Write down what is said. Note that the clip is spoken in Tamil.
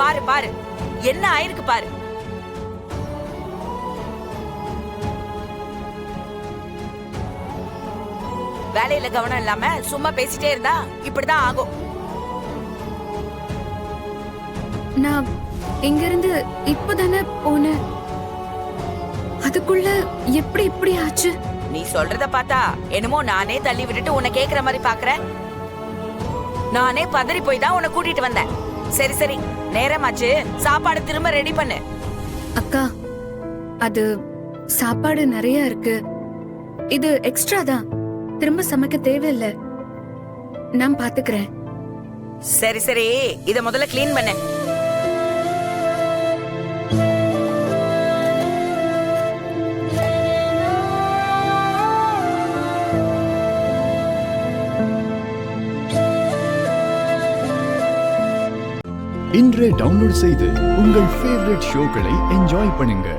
பாரு பாரு என்ன ஆயிருக்கு பாரு. வேலையில கவனம் இல்லாம சும்மா பேசிட்டே இருந்தா இப்படிதான் ஆகும். நான் இங்க இருந்து இப்பதானே போனேன், அதுக்குள்ள எப்படி இப்படி ஆச்சு? நீ சொல்றத பார்த்தா என்னமோ நானே தள்ளி விட்டுட்டு உன்னை கேக்குற மாதிரி பாக்குறேன். நானே பதறி போய் தான் உன்னை கூட்டிட்டு வந்தேன். சரி சரி, நேரமாச்சு, சாப்பாடு திரும்ப ரெடி பண்ணு. அக்கா, அது சாப்பாடு நிறைய இருக்கு, இது எக்ஸ்ட்ரா தான், திரும்ப சமைக்க தேவையில்லை, நான் பாத்துக்கிறேன். சரி சரி, இத முதல்ல கிளீன் பண்ணு. இன்றே டவுன்லோட் செய்து உங்கள் ஃபேவரட் ஷோக்களை என்ஜாய் பண்ணுங்க.